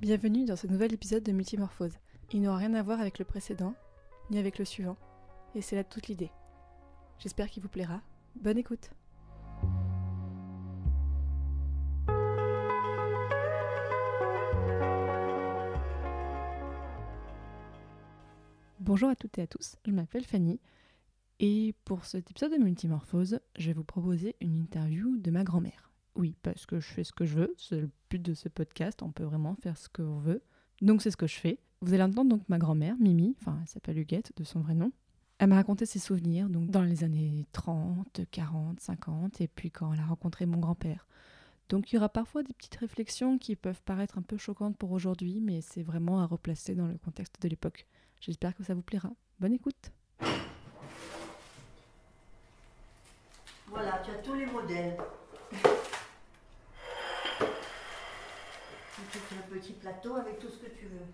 Bienvenue dans ce nouvel épisode de Multimorphose. Il n'aura rien à voir avec le précédent, ni avec le suivant, et c'est là toute l'idée. J'espère qu'il vous plaira. Bonne écoute. Bonjour à toutes et à tous, je m'appelle Fanny, et pour cet épisode de Multimorphose, je vais vous proposer une interview de ma grand-mère. Oui, parce que je fais ce que je veux, c'est le but de ce podcast, on peut vraiment faire ce qu'on veut. Donc c'est ce que je fais. Vous allez entendre donc ma grand-mère, Mimi, elle s'appelle Huguette de son vrai nom. Elle m'a raconté ses souvenirs donc dans les années 30, 40, 50, et puis quand elle a rencontré mon grand-père. Donc il y aura parfois des petites réflexions qui peuvent paraître un peu choquantes pour aujourd'hui, mais c'est vraiment à replacer dans le contexte de l'époque. J'espère que ça vous plaira. Bonne écoute. Voilà, tu as tous les modèles. Tu fais un petit plateau avec tout ce que tu veux.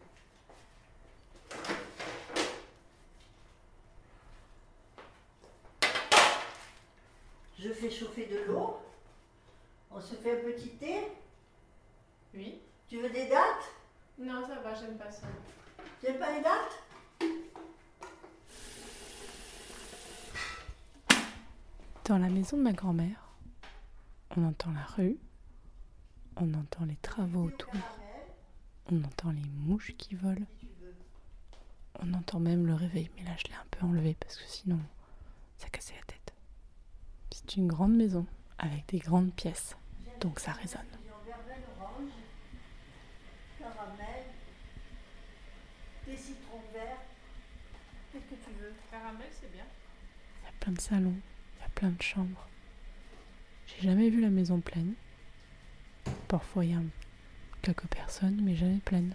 Je fais chauffer de l'eau. On se fait un petit thé. Oui. Tu veux des dattes? Non, ça va, j'aime pas ça. Tu n'aimes pas les dattes? Dans la maison de ma grand-mère, on entend la rue, on entend les travaux autour, on entend les mouches qui volent, on entend même le réveil, mais là je l'ai un peu enlevé parce que sinon ça cassait la tête. C'est une grande maison avec des grandes pièces, donc ça résonne. Verveine orange, caramel, des citrons verts. Qu'est-ce que tu veux? Caramel, c'est bien. Il y a plein de salons, il y a plein de chambres. J'ai jamais vu la maison pleine. Parfois il y a quelques personnes, mais jamais pleine.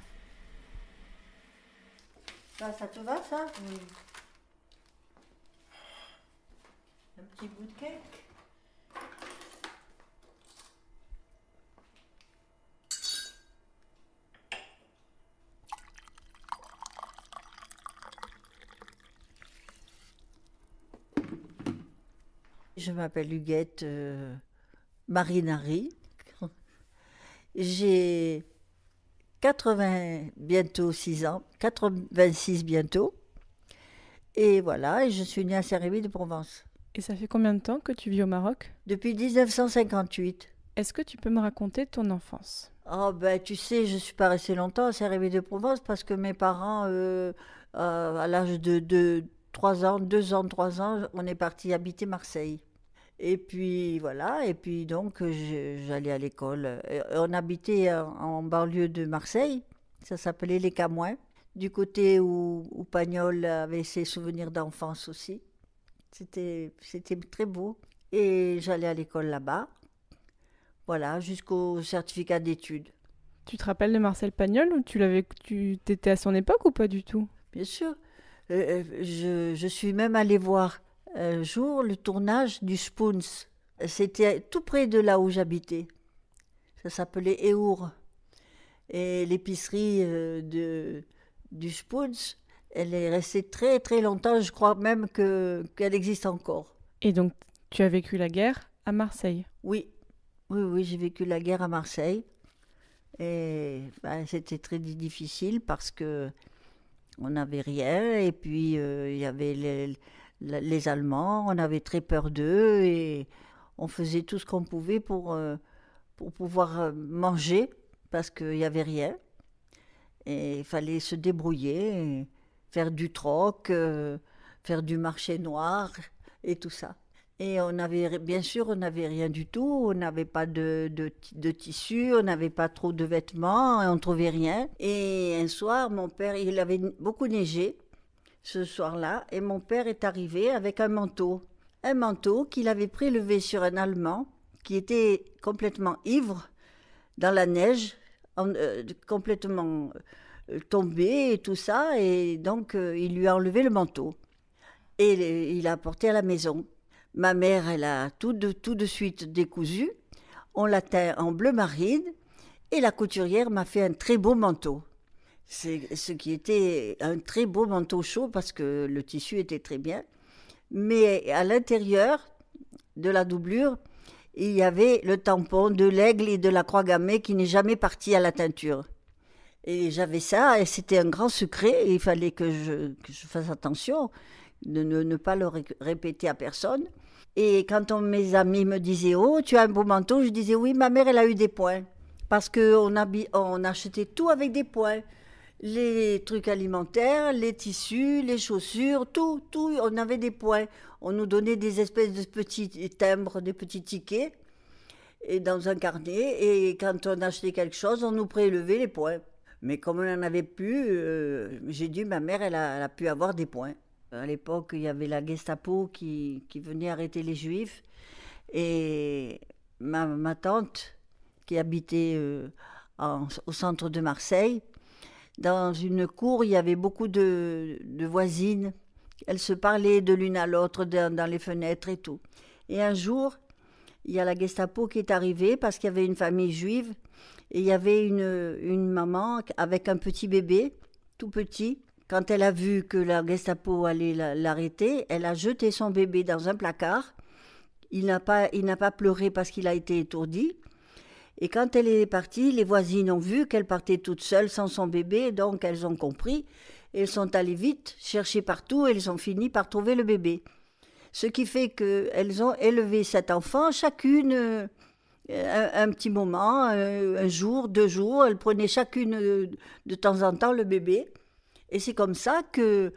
Ça te va, ça? Oui. Un petit bout de cake. Je m'appelle Huguette Marinari. J'ai bientôt 6 ans, 86 bientôt. Et voilà, et je suis née à Saint-Rémy de Provence. Et ça fait combien de temps que tu vis au Maroc? Depuis 1958. Est-ce que tu peux me raconter ton enfance? Oh ben tu sais, je ne suis pas restée longtemps à Saint-Rémy de Provence parce que mes parents, à l'âge de 3 ans, 2 ans, 3 ans, on est parti habiter Marseille. Et puis voilà, et puis donc j'allais à l'école. On habitait en banlieue de Marseille, ça s'appelait les Camouins, du côté où Pagnol avait ses souvenirs d'enfance aussi. C'était très beau. Et j'allais à l'école là-bas, voilà, jusqu'au certificat d'études. Tu te rappelles de Marcel Pagnol ou tu t'étais à son époque ou pas du tout? Bien sûr, je suis même allée voir un jour le tournage du Spoons. C'était tout près de là où j'habitais. Ça s'appelait Éour. Et l'épicerie du Spoons, elle est restée très très longtemps. Je crois même qu'elle existe encore. Et donc, tu as vécu la guerre à Marseille? Oui, oui, j'ai vécu la guerre à Marseille. Et c'était très difficile parce que on n'avait rien. Et puis, il y avait les Allemands, on avait très peur d'eux et on faisait tout ce qu'on pouvait pour pouvoir manger parce qu'il n'y avait rien. Et il fallait se débrouiller, et faire du troc, faire du marché noir et tout ça. Et bien sûr, on n'avait rien du tout, on n'avait pas de tissu, on n'avait pas trop de vêtements, on ne trouvait rien. Et un soir, mon père, il avait beaucoup neigé ce soir-là, et mon père est arrivé avec un manteau qu'il avait prélevé sur un Allemand qui était complètement ivre dans la neige, complètement tombé et tout ça, et donc il lui a enlevé le manteau et il l'a apporté à la maison. Ma mère, elle a tout de suite décousu, on l'a teint en bleu marine et la couturière m'a fait un très beau manteau. C'est ce qui était un très beau manteau chaud parce que le tissu était très bien. Mais à l'intérieur de la doublure, il y avait le tampon de l'aigle et de la croix gammée qui n'est jamais parti à la teinture. Et j'avais ça, et c'était un grand secret, et il fallait que je fasse attention de ne pas le répéter à personne. Et quand mes amis me disaient «Oh, tu as un beau manteau», je disais «Oui, ma mère, elle a eu des points». Parce on achetait tout avec des points. Les trucs alimentaires, les tissus, les chaussures, tout, on avait des points. On nous donnait des espèces de petits timbres, des petits tickets, et dans un carnet, et quand on achetait quelque chose, on nous prélevait les points. Mais comme on n'en avait plus, j'ai dit, ma mère, elle a pu avoir des points. À l'époque, il y avait la Gestapo qui venait arrêter les Juifs. Et ma tante, qui habitait au centre de Marseille, dans une cour, il y avait beaucoup de voisines. Elles se parlaient de l'une à l'autre dans les fenêtres et tout. Et un jour, il y a la Gestapo qui est arrivée parce qu'il y avait une famille juive. Et il y avait une maman avec un petit bébé, tout petit. Quand elle a vu que la Gestapo allait l'arrêter, elle a jeté son bébé dans un placard. Il n'a pas pleuré parce qu'il a été étourdi. Et quand elle est partie, les voisines ont vu qu'elle partait toute seule sans son bébé, donc elles ont compris. Elles sont allées vite chercher partout et elles ont fini par trouver le bébé. Ce qui fait qu'elles ont élevé cet enfant, chacune un petit moment, un jour, 2 jours. Elles prenaient chacune de temps en temps le bébé. Et c'est comme ça que,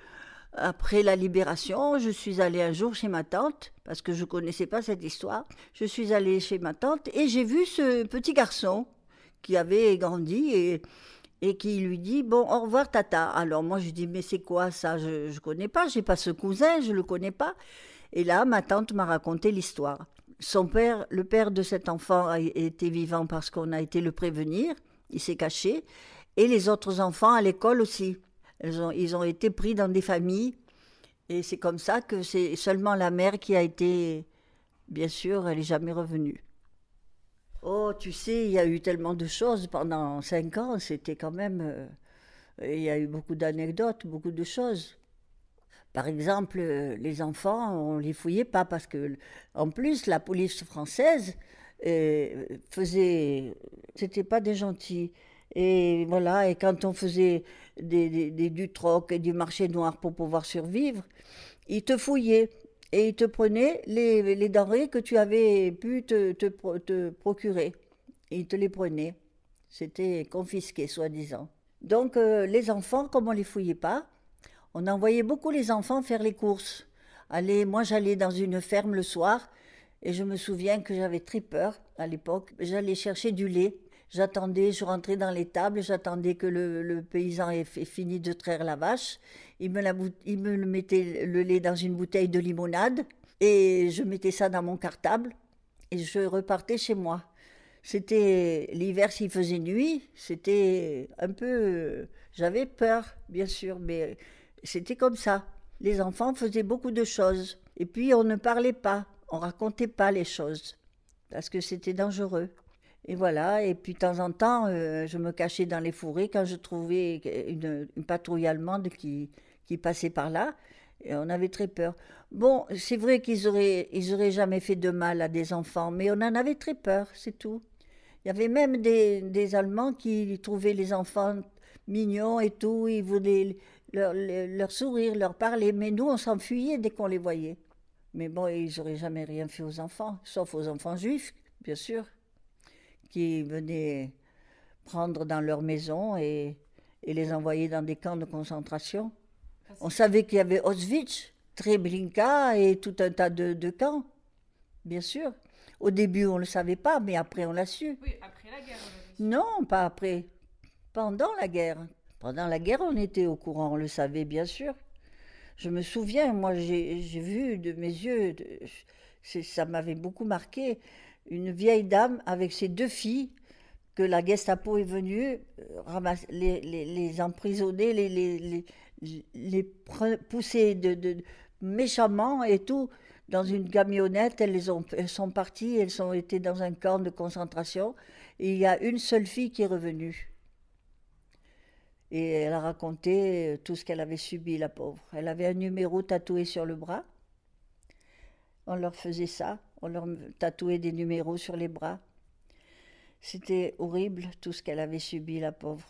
après la libération, je suis allée un jour chez ma tante, parce que je ne connaissais pas cette histoire. Je suis allée chez ma tante et j'ai vu ce petit garçon qui avait grandi et qui lui dit «Bon, au revoir tata». Alors moi je dis «Mais c'est quoi ça? Je ne connais pas, j'ai pas ce cousin, je ne le connais pas». Et là, ma tante m'a raconté l'histoire. Son père, le père de cet enfant était vivant parce qu'on a été le prévenir, il s'est caché, et les autres enfants à l'école aussi. Ils ont été pris dans des familles, et c'est comme ça que c'est seulement la mère qui a été, bien sûr, elle n'est jamais revenue. Oh, tu sais, il y a eu tellement de choses pendant 5 ans, c'était quand même... il y a eu beaucoup d'anecdotes, beaucoup de choses. Par exemple, les enfants, on les fouillait pas parce que, en plus, la police française faisait, c'était pas des gentils. Et voilà, et quand on faisait du troc et du marché noir pour pouvoir survivre, ils te fouillaient et ils te prenaient les denrées que tu avais pu te procurer. Ils te les prenaient. C'était confisqué, soi-disant. Donc, les enfants, comme on les fouillait pas, on envoyait beaucoup les enfants faire les courses. Moi, j'allais dans une ferme le soir et je me souviens que j'avais très peur à l'époque. J'allais chercher du lait. J'attendais, je rentrais dans l'étable, j'attendais que le paysan ait fini de traire la vache. Il me mettait le lait dans une bouteille de limonade et je mettais ça dans mon cartable et je repartais chez moi. C'était l'hiver s'il faisait nuit, c'était un peu... J'avais peur, bien sûr, mais c'était comme ça. Les enfants faisaient beaucoup de choses. Et puis on ne parlait pas, on racontait pas les choses, parce que c'était dangereux. Et voilà, et puis de temps en temps, je me cachais dans les fourrés quand je trouvais une patrouille allemande qui passait par là, et on avait très peur. Bon, c'est vrai ils auraient jamais fait de mal à des enfants, mais on en avait très peur, c'est tout. Il y avait même des Allemands qui trouvaient les enfants mignons et tout, ils voulaient leur sourire, leur parler, mais nous, on s'enfuyait dès qu'on les voyait. Mais bon, ils n'auraient jamais rien fait aux enfants, sauf aux enfants juifs, bien sûr, qui venaient prendre dans leur maison et les envoyer dans des camps de concentration. On savait qu'il y avait Auschwitz, Treblinka et tout un tas de camps, bien sûr. Au début, on ne le savait pas, mais après, on l'a su. Oui, après la guerre, on l'avait su. Non, pas après. Pendant la guerre. Pendant la guerre, on était au courant, on le savait, bien sûr. Je me souviens, moi, j'ai vu de mes yeux, ça m'avait beaucoup marqué, une vieille dame avec ses 2 filles, que la Gestapo est venue les emprisonner, pousser méchamment et tout dans une camionnette. Elles sont parties, elles ont été dans un camp de concentration. Et il y a une seule fille qui est revenue. Et elle a raconté tout ce qu'elle avait subi, la pauvre. Elle avait un numéro tatoué sur le bras. On leur faisait ça, on leur tatouait des numéros sur les bras. C'était horrible tout ce qu'elle avait subi, la pauvre.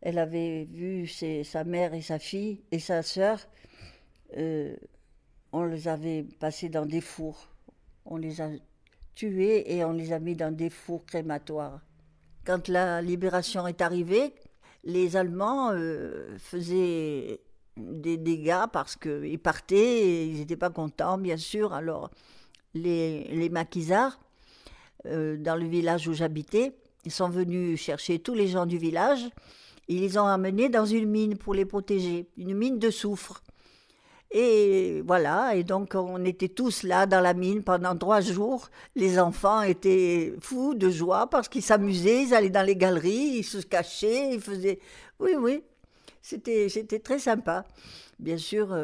Elle avait vu sa mère et sa fille et sa sœur, euh, on les avait passés dans des fours. On les a tués et on les a mis dans des fours crématoires. Quand la libération est arrivée, les Allemands faisaient des dégâts parce qu'ils partaient et ils n'étaient pas contents, bien sûr. Alors, les maquisards, dans le village où j'habitais, ils sont venus chercher tous les gens du village. Ils les ont amenés dans une mine pour les protéger, une mine de soufre. Et voilà, et donc on était tous là dans la mine pendant 3 jours. Les enfants étaient fous de joie parce qu'ils s'amusaient, ils allaient dans les galeries, ils se cachaient, ils faisaient... Oui, oui, c'était très sympa. Bien sûr,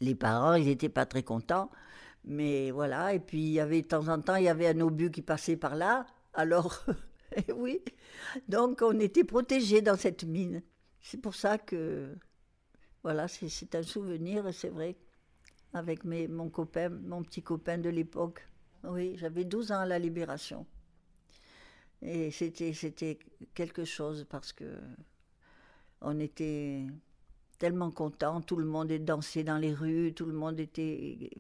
les parents, ils n'étaient pas très contents, mais voilà. Et puis, il y avait de temps en temps, il y avait un obus qui passait par là. Alors, oui, donc on était protégés dans cette mine. C'est pour ça que... Voilà, c'est un souvenir, c'est vrai, avec mon copain, mon petit copain de l'époque. Oui, j'avais 12 ans à la Libération. Et c'était quelque chose parce que on était tellement contents, tout le monde dansait dans les rues, tout le monde était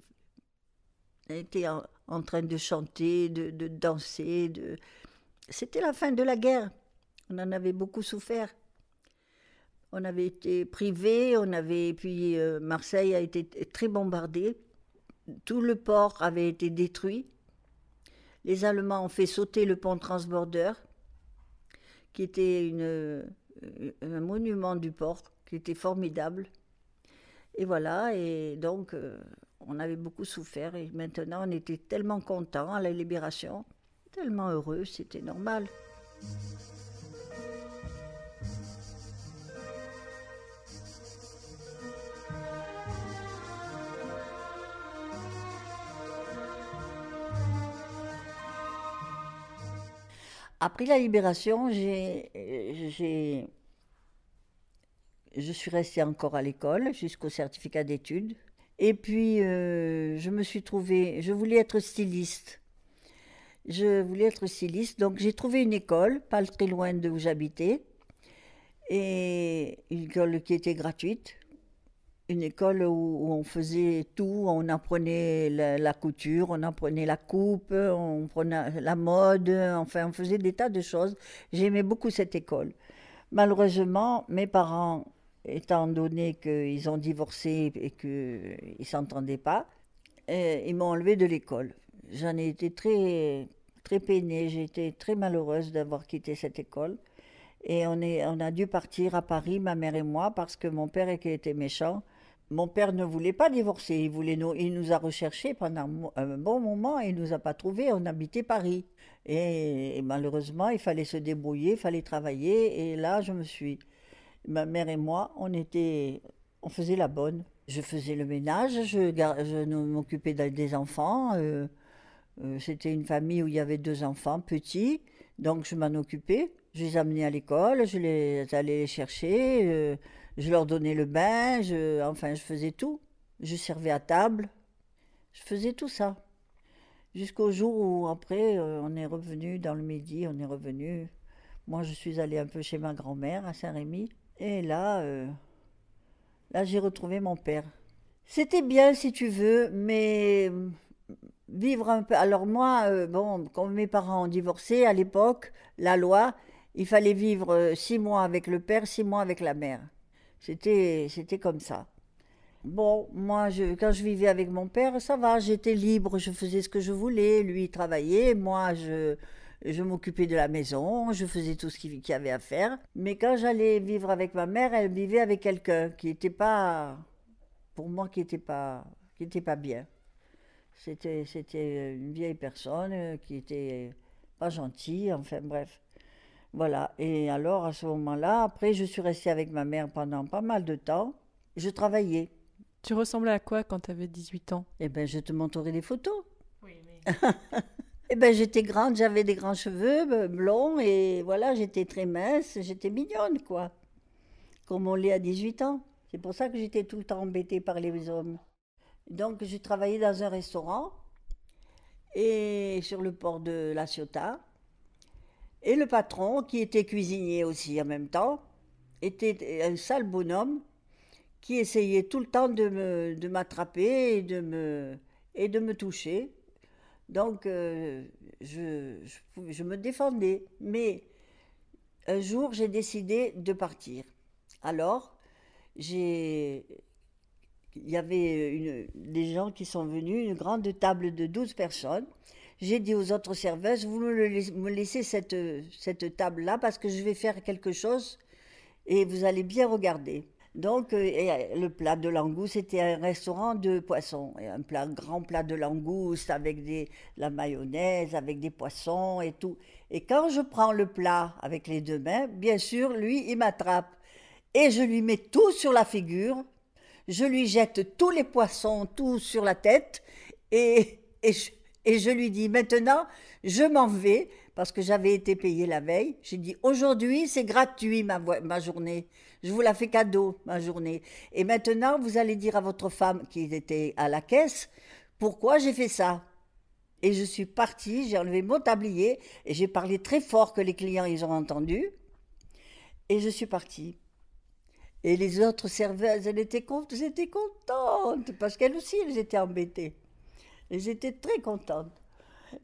en train de chanter, de danser. C'était la fin de la guerre. On en avait beaucoup souffert. On avait été privés, puis Marseille a été très bombardée. Tout le port avait été détruit. Les Allemands ont fait sauter le pont Transborder, qui était un monument du port, qui était formidable. Et voilà, et donc on avait beaucoup souffert. Et maintenant, on était tellement contents à la libération, tellement heureux, c'était normal. Après la libération, je suis restée encore à l'école jusqu'au certificat d'études. Et puis, je voulais être styliste. Je voulais être styliste, donc j'ai trouvé une école, pas très loin d'où j'habitais, et une école qui était gratuite. Une école où on faisait tout, on apprenait la couture, on apprenait la coupe, on apprenait la mode, enfin on faisait des tas de choses. J'aimais beaucoup cette école. Malheureusement, mes parents, étant donné qu'ils ont divorcé et qu'ils ne s'entendaient pas, ils m'ont enlevée de l'école. J'en ai été très, très peinée, j'ai été très malheureuse d'avoir quitté cette école. Et on a dû partir à Paris, ma mère et moi, parce que mon père était méchant. Mon père ne voulait pas divorcer, il nous a recherchés pendant un bon moment et il ne nous a pas trouvés, on habitait Paris. Et malheureusement, il fallait se débrouiller, il fallait travailler. Et là, ma mère et moi, on faisait la bonne. Je faisais le ménage, je m'occupais des enfants. C'était une famille où il y avait 2 enfants petits, donc je m'en occupais. Je les amenais à l'école, allais les chercher, je leur donnais le bain, enfin je faisais tout. Je servais à table, je faisais tout ça. Jusqu'au jour où après on est revenu dans le Midi, on est revenu. Moi je suis allée un peu chez ma grand-mère à Saint-Rémy. Et là j'ai retrouvé mon père. C'était bien si tu veux, mais vivre un peu. Alors moi, bon, comme mes parents ont divorcé à l'époque, la loi, il fallait vivre 6 mois avec le père, 6 mois avec la mère. C'était comme ça. Bon, moi, quand je vivais avec mon père, ça va, j'étais libre, je faisais ce que je voulais. Lui, il travaillait, moi, je m'occupais de la maison, je faisais tout ce qu'il y avait à faire. Mais quand j'allais vivre avec ma mère, elle vivait avec quelqu'un qui n'était pas, pour moi, qui était pas bien. C'était une vieille personne qui était pas gentille, enfin bref. Voilà. Et alors, à ce moment-là, après, je suis restée avec ma mère pendant pas mal de temps. Je travaillais. Tu ressemblais à quoi quand tu avais 18 ans? Eh bien, je te montrerai des photos. Oui, mais Eh bien, j'étais grande, j'avais des grands cheveux blonds et voilà, j'étais très mince, j'étais mignonne, quoi. Comme on l'est à 18 ans. C'est pour ça que j'étais tout le temps embêtée par les hommes. Donc, j'ai travaillé dans un restaurant et sur le port de La Ciotat. Et le patron, qui était cuisinier aussi en même temps, était un sale bonhomme qui essayait tout le temps de m'attraper et de me toucher. Donc, je me défendais. Mais un jour, j'ai décidé de partir. Alors, il y avait des gens qui sont venus, une grande table de 12 personnes. J'ai dit aux autres serveuses, vous me laissez cette table-là parce que je vais faire quelque chose et vous allez bien regarder. Donc, le plat de langouste, c'était un restaurant de poissons. Et grand plat de langouste avec la mayonnaise, avec des poissons et tout. Et quand je prends le plat avec les deux mains, bien sûr, lui, il m'attrape. Et je lui mets tout sur la figure. Je lui jette tous les poissons, tout sur la tête. Et je lui dis, maintenant, je m'en vais, parce que j'avais été payée la veille. J'ai dit, aujourd'hui, c'est gratuit ma journée. Je vous la fais cadeau, ma journée. Et maintenant, vous allez dire à votre femme qui était à la caisse, pourquoi j'ai fait ça. Et je suis partie, j'ai enlevé mon tablier, et j'ai parlé très fort que les clients, ils ont entendu. Et je suis partie. Et les autres serveuses, elles étaient contentes, parce qu'elles aussi, elles étaient embêtées. Elles étaient très contentes.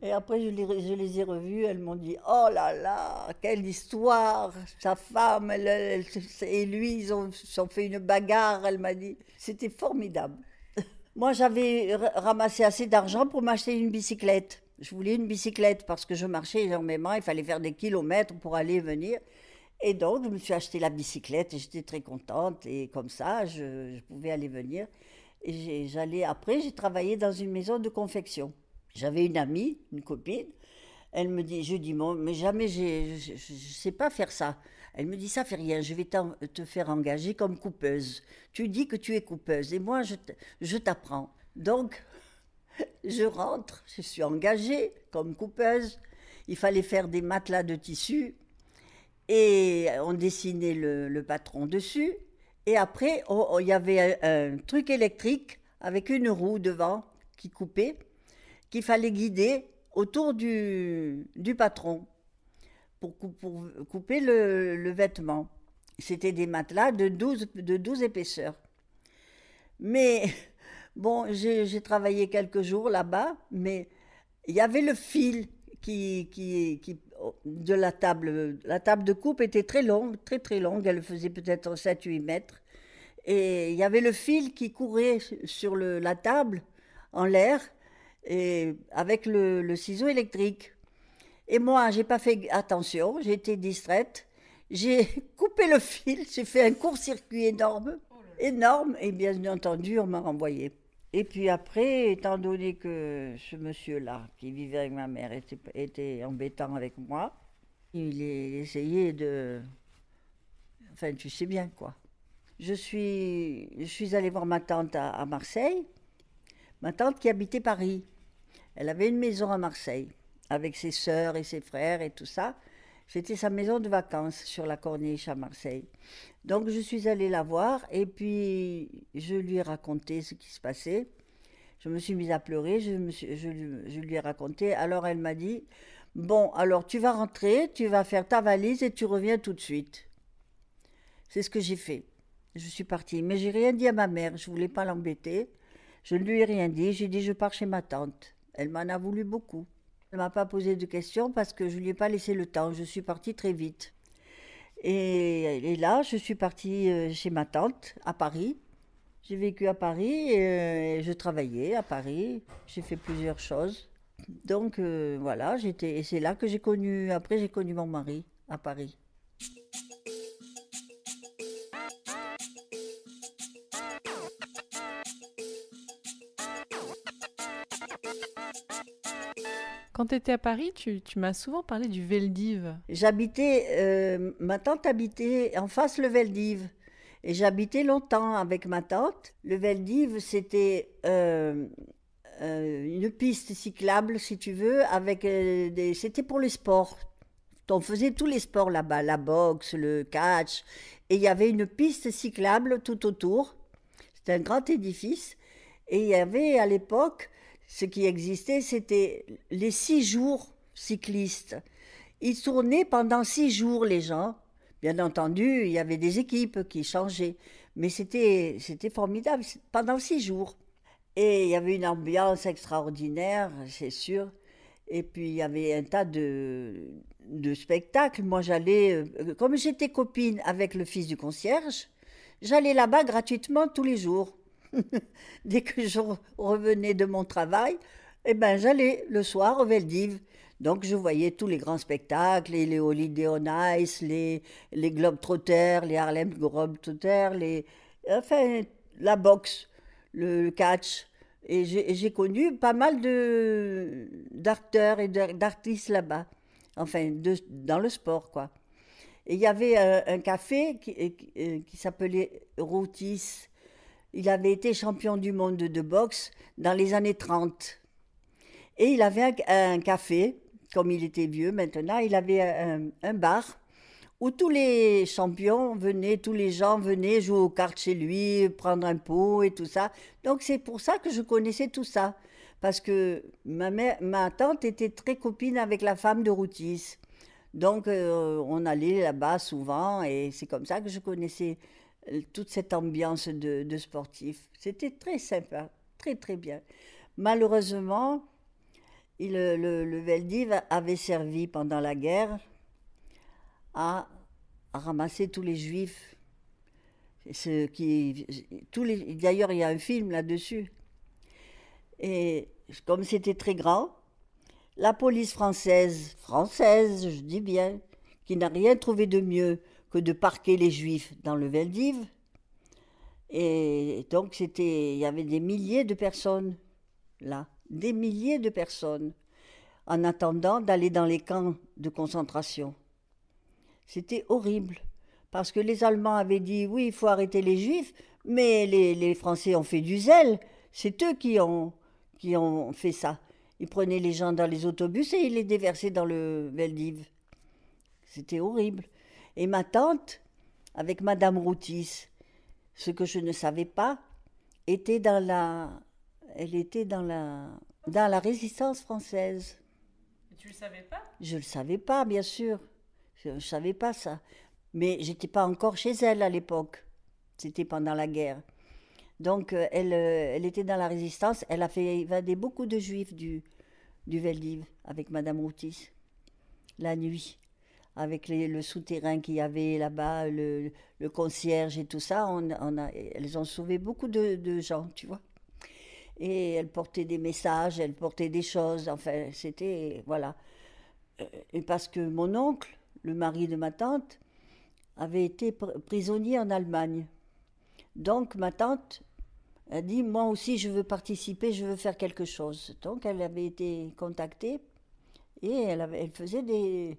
Et après, je les ai revues, elles m'ont dit « Oh là là, quelle histoire ! Sa femme et lui, ils ont fait une bagarre, elle m'a dit. C'était formidable. » Moi, j'avais ramassé assez d'argent pour m'acheter une bicyclette. Je voulais une bicyclette parce que je marchais énormément, il fallait faire des kilomètres pour aller et venir. Et donc, je me suis acheté la bicyclette et j'étais très contente. Et comme ça, je pouvais aller venir. Et après, j'ai travaillé dans une maison de confection. J'avais une amie, une copine, je dis, mais jamais, je ne sais pas faire ça. Elle me dit, ça fait rien, je vais te faire engager comme coupeuse. Tu dis que tu es coupeuse et moi, je t'apprends. Donc, je rentre, je suis engagée comme coupeuse. Il fallait faire des matelas de tissu et on dessinait le patron dessus. Et après, il y avait un truc électrique avec une roue devant qui coupait, qu'il fallait guider autour du patron pour couper le vêtement. C'était des matelas de 12 épaisseurs. Mais bon, j'ai travaillé quelques jours là-bas, mais il y avait le fil de la table. La table de coupe était très longue, très très longue, elle faisait peut-être 7-8 mètres. Et il y avait le fil qui courait sur la table en l'air, et avec le ciseau électrique. Et moi, j'ai pas fait attention, j'ai été distraite, j'ai coupé le fil, j'ai fait un court-circuit énorme, et bien entendu, on m'a renvoyé. Et puis après, étant donné que ce monsieur-là, qui vivait avec ma mère, était embêtant avec moi, il essayait de... Enfin, tu sais bien, quoi. Je suis allée voir ma tante à Marseille, ma tante qui habitait Paris. Elle avait une maison à Marseille, avec ses sœurs et ses frères et tout ça. C'était sa maison de vacances sur la Corniche à Marseille. Donc je suis allée la voir et puis je lui ai raconté ce qui se passait. Je me suis mise à pleurer, je lui ai raconté. Alors elle m'a dit, bon, alors tu vas rentrer, tu vas faire ta valise et tu reviens tout de suite. C'est ce que j'ai fait. Je suis partie, mais j'ai rien dit à ma mère, je voulais pas l'embêter. Je ne lui ai rien dit, j'ai dit je pars chez ma tante. Elle m'en a voulu beaucoup. Elle ne m'a pas posé de questions parce que je ne lui ai pas laissé le temps. Je suis partie très vite. Et là, je suis partie chez ma tante à Paris. J'ai vécu à Paris et je travaillais à Paris. J'ai fait plusieurs choses. Donc voilà, et c'est là que j'ai connu mon mari à Paris. Quand tu étais à Paris, tu m'as souvent parlé du Veldiv. Ma tante habitait en face le Veldiv. Et j'habitais longtemps avec ma tante. Le Veldiv, c'était une piste cyclable, si tu veux, c'était pour les sports. On faisait tous les sports là-bas, la boxe, le catch. Et il y avait une piste cyclable tout autour. C'était un grand édifice. Et il y avait à l'époque... Ce qui existait, c'était les 6 jours cyclistes. Ils tournaient pendant 6 jours, les gens, Bien entendu, il y avait des équipes qui changeaient, mais c'était formidable pendant 6 jours. Et il y avait une ambiance extraordinaire, c'est sûr. Et puis il y avait un tas de spectacles. Moi, comme j'étais copine avec le fils du concierge, j'allais là-bas gratuitement tous les jours. Dès que je revenais de mon travail, eh ben, j'allais le soir au Veldiv. Donc je voyais tous les grands spectacles, les Holiday on Ice, les Globetrotters, les Harlem Globetrotters, enfin, la boxe, le catch. Et j'ai connu pas mal d'acteurs et d'artistes là-bas, enfin, dans le sport, quoi. Et il y avait un café qui s'appelait Routis. Il avait été champion du monde de boxe dans les années 30. Et il avait un café, comme il était vieux maintenant, il avait un bar où tous les champions venaient, tous les gens venaient jouer aux cartes chez lui, prendre un pot et tout ça. Donc c'est pour ça que je connaissais tout ça. Parce que ma tante était très copine avec la femme de Routis. Donc on allait là-bas souvent et c'est comme ça que je connaissais toute cette ambiance de sportif. C'était très sympa, très très bien. Malheureusement, le Veldiv avait servi pendant la guerre à ramasser tous les juifs. D'ailleurs, il y a un film là-dessus. Et comme c'était très grand, la police française, je dis bien, qui n'a rien trouvé de mieux que de parquer les juifs dans le Veldiv. Et donc, il y avait des milliers de personnes là, des milliers de personnes, en attendant d'aller dans les camps de concentration. C'était horrible, parce que les Allemands avaient dit oui, il faut arrêter les Juifs, mais les Français ont fait du zèle. C'est eux qui ont fait ça. Ils prenaient les gens dans les autobus et ils les déversaient dans le Veldiv. C'était horrible. Et ma tante, avec Madame Routis, ce que je ne savais pas, elle était dans la résistance française. Tu le savais pas? Je le savais pas, bien sûr. Je ne savais pas ça. Mais j'étais pas encore chez elle à l'époque. C'était pendant la guerre. Donc elle était dans la résistance. Elle a fait évader beaucoup de juifs du Veldiv avec Madame Routis. La nuit. Avec le souterrain qu'il y avait là-bas, le concierge et tout ça. Elles ont sauvé beaucoup de gens, tu vois. Et elle portait des messages, elle portait des choses, enfin, c'était, voilà. Et parce que mon oncle, le mari de ma tante, avait été prisonnier en Allemagne. Donc ma tante a dit, moi aussi je veux participer, je veux faire quelque chose. Donc elle avait été contactée et elle faisait des...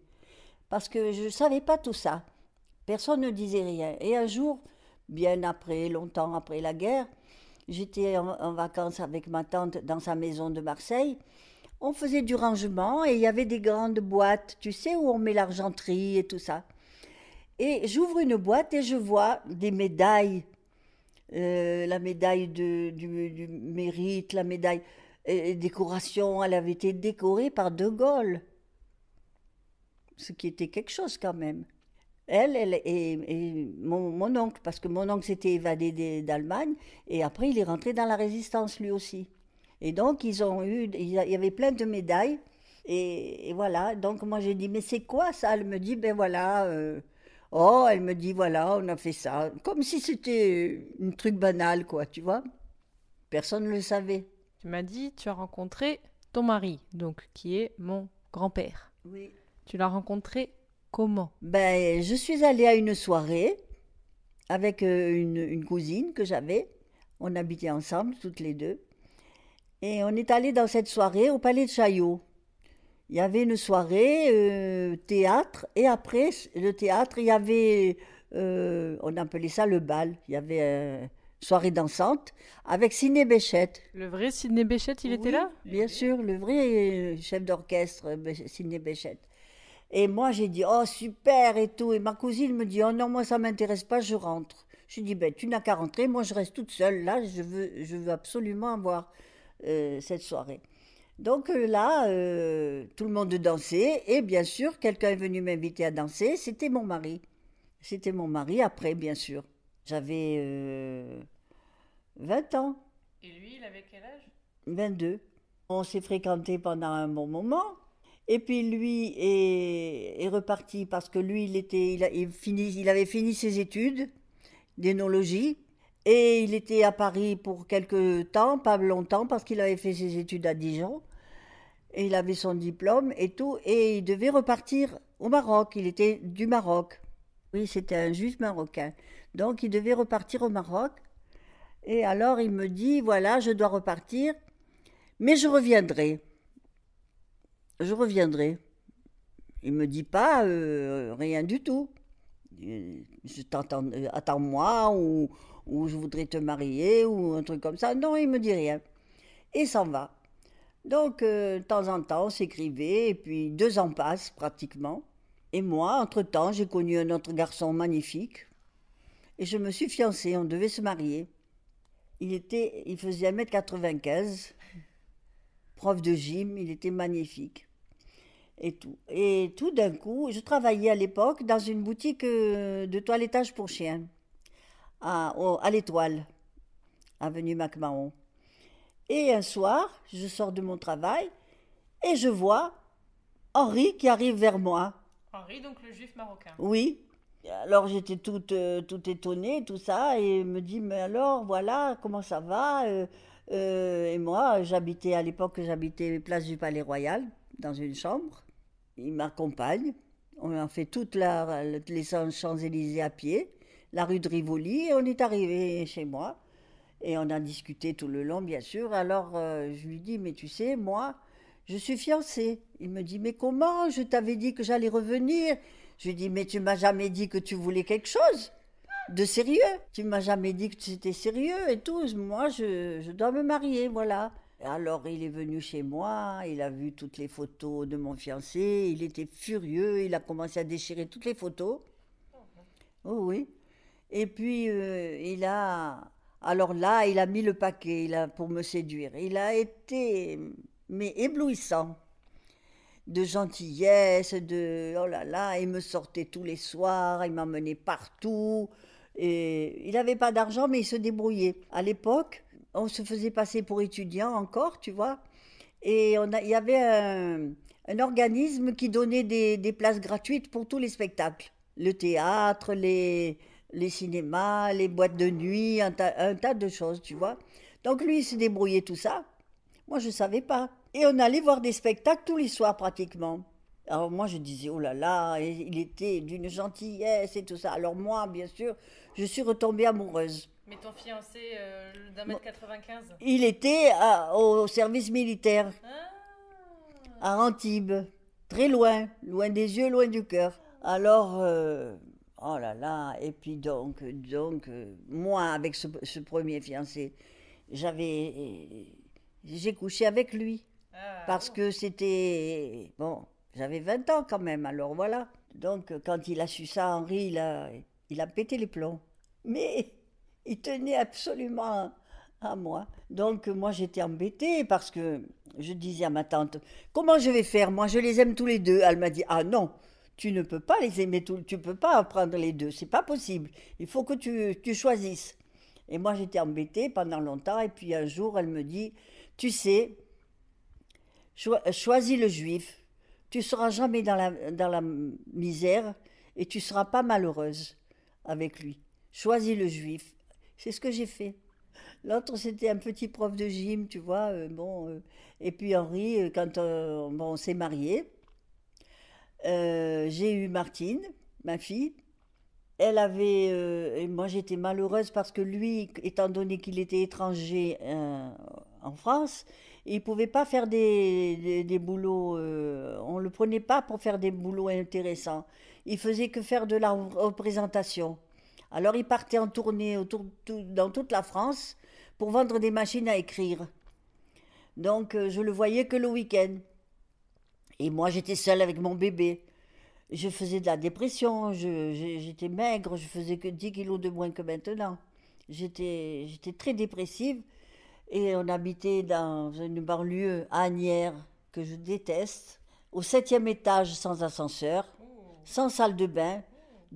Parce que je ne savais pas tout ça. Personne ne disait rien. Et un jour, bien après, longtemps après la guerre, j'étais en vacances avec ma tante dans sa maison de Marseille. On faisait du rangement et il y avait des grandes boîtes, tu sais, où on met l'argenterie et tout ça. Et j'ouvre une boîte et je vois des médailles. La médaille du mérite, la médaille décoration, elle avait été décorée par De Gaulle. Ce qui était quelque chose quand même. Elle et mon oncle, parce que mon oncle s'était évadé d'Allemagne, et après il est rentré dans la résistance lui aussi. Et donc il y avait plein de médailles, et voilà. Donc moi j'ai dit, mais c'est quoi ça? Elle me dit, ben voilà, elle me dit, voilà, on a fait ça. Comme si c'était un truc banal, quoi, tu vois. Personne ne le savait. Tu m'as dit, tu as rencontré ton mari, donc qui est mon grand-père. Oui. Tu l'as rencontré comment? Ben, je suis allée à une soirée avec une cousine que j'avais. On habitait ensemble, toutes les deux. Et on est allé dans cette soirée au Palais de Chaillot. Il y avait une soirée théâtre, et après le théâtre, il y avait, on appelait ça le bal. Il y avait une soirée dansante avec Sidney Bechet. Le vrai Sidney Bechet, il était là? Bien sûr, le vrai chef d'orchestre, Sidney Bechet. Et moi, j'ai dit, oh, super et tout. Et ma cousine me dit, oh non, moi, ça m'intéresse pas, je rentre. Je dis, ben, tu n'as qu'à rentrer, moi, je reste toute seule. Là, je veux absolument avoir cette soirée. Donc là, tout le monde dansait. Et bien sûr, quelqu'un est venu m'inviter à danser. C'était mon mari. C'était mon mari après, bien sûr. J'avais 20 ans, Et lui, il avait quel âge? 22. On s'est fréquentés pendant un bon moment. Et puis lui est reparti parce que lui, il avait fini ses études d'énologie. Et il était à Paris pour quelques temps, pas longtemps, parce qu'il avait fait ses études à Dijon. Et il avait son diplôme et tout. Et il devait repartir au Maroc. Il était du Maroc. Oui, c'était un juif marocain. Donc il devait repartir au Maroc. Et alors il me dit, voilà, je dois repartir, mais je reviendrai. Je reviendrai. Il me dit pas rien du tout. Je t'entends, attends-moi, ou je voudrais te marier, ou un truc comme ça. Non, il me dit rien. Et s'en va. Donc, de temps en temps, on s'écrivait, et puis 2 ans passent pratiquement. Et moi, entre-temps, j'ai connu un autre garçon magnifique, et je me suis fiancée, on devait se marier. Il faisait 1,95 m, prof de gym, il était magnifique. Et tout d'un coup, je travaillais à l'époque dans une boutique de toilettage pour chiens, à l'Étoile, avenue MacMahon. Et un soir, je sors de mon travail et je vois Henri qui arrive vers moi. Henri, donc le juif marocain. Oui. Alors j'étais toute étonnée, tout ça, et il me dit, mais alors, voilà, comment ça va Et moi, à l'époque, j'habitais place du Palais Royal, dans une chambre. Il m'accompagne. On a fait les Champs-Élysées à pied, la rue de Rivoli, et on est arrivé chez moi. Et on a discuté tout le long, bien sûr. Alors, je lui dis, mais tu sais, moi, je suis fiancée. Il me dit, mais comment? Je t'avais dit que j'allais revenir. Je lui dis, mais tu m'as jamais dit que tu voulais quelque chose de sérieux. Tu m'as jamais dit que c'était sérieux et tout. Moi, je dois me marier, voilà. Alors, il est venu chez moi, il a vu toutes les photos de mon fiancé. Il était furieux, il a commencé à déchirer toutes les photos. Oh oui. Et puis, alors là, il a mis le paquet pour me séduire. Il a été, mais éblouissant, de gentillesse, oh là là, il me sortait tous les soirs, il m'emmenait partout. Et il n'avait pas d'argent, mais il se débrouillait. À l'époque, on se faisait passer pour étudiant encore, tu vois. Et il y avait un organisme qui donnait des places gratuites pour tous les spectacles. Le théâtre, les cinémas, les boîtes de nuit, un tas de choses, tu vois. Donc lui, il se débrouillait tout ça. Moi, je ne savais pas. Et on allait voir des spectacles tous les soirs pratiquement. Alors moi, je disais, oh là là, et il était d'une gentillesse et tout ça. Alors moi, bien sûr, je suis retombée amoureuse. Mais ton fiancé d'1,95 m? Il était au service militaire, Ah, à Antibes, très loin, loin des yeux, loin du cœur. Alors, oh là là, et puis donc moi, avec ce premier fiancé, j'ai couché avec lui. Parce que c'était, bon, j'avais 20 ans quand même, alors voilà. Donc quand il a su ça, Henri, il a pété les plombs. Mais il tenait absolument à moi. Donc moi j'étais embêtée parce que je disais à ma tante, comment je vais faire? Moi je les aime tous les deux. Elle m'a dit, ah non, tu ne peux pas les aimer tous, tu peux pas en prendre les deux, c'est pas possible. Il faut que tu choisisses. Et moi j'étais embêtée pendant longtemps et puis un jour elle me dit, tu sais, choisis le juif, tu seras jamais dans la misère et tu seras pas malheureuse avec lui. Choisis le juif. C'est ce que j'ai fait. L'autre, c'était un petit prof de gym, tu vois. Et puis Henri, quand on s'est mariés, j'ai eu Martine, ma fille. Et moi j'étais malheureuse parce que lui, étant donné qu'il était étranger en France, il ne pouvait pas faire des boulots, on ne le prenait pas pour faire des boulots intéressants. Il faisait que faire de la représentation. Alors il partait en tournée dans toute la France pour vendre des machines à écrire. Donc je le voyais que le week-end. Et moi j'étais seule avec mon bébé. Je faisais de la dépression, j'étais maigre, je faisais que 10 kilos de moins que maintenant. J'étais très dépressive et on habitait dans une banlieue à Asnières que je déteste, au 7e étage sans ascenseur, sans salle de bain,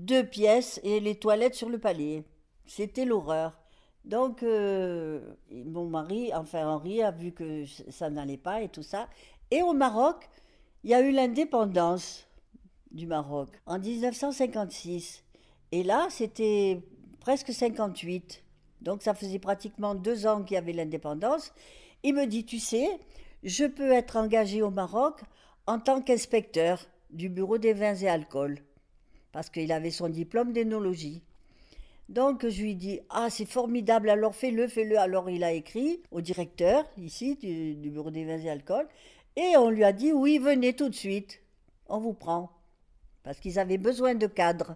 2 pièces et les toilettes sur le palier. C'était l'horreur. Donc, mon mari, enfin Henri, a vu que ça n'allait pas et tout ça. Et au Maroc, il y a eu l'indépendance du Maroc en 1956. Et là, c'était presque 58. Donc, ça faisait pratiquement 2 ans qu'il y avait l'indépendance. Il me dit, tu sais, je peux être engagé au Maroc en tant qu'inspecteur du bureau des vins et alcools, parce qu'il avait son diplôme d'énologie. Donc je lui dis, ah c'est formidable, alors fais-le, fais-le. Alors il a écrit au directeur ici du bureau des vins et alcools, et on lui a dit, oui, venez tout de suite, on vous prend. Parce qu'ils avaient besoin de cadres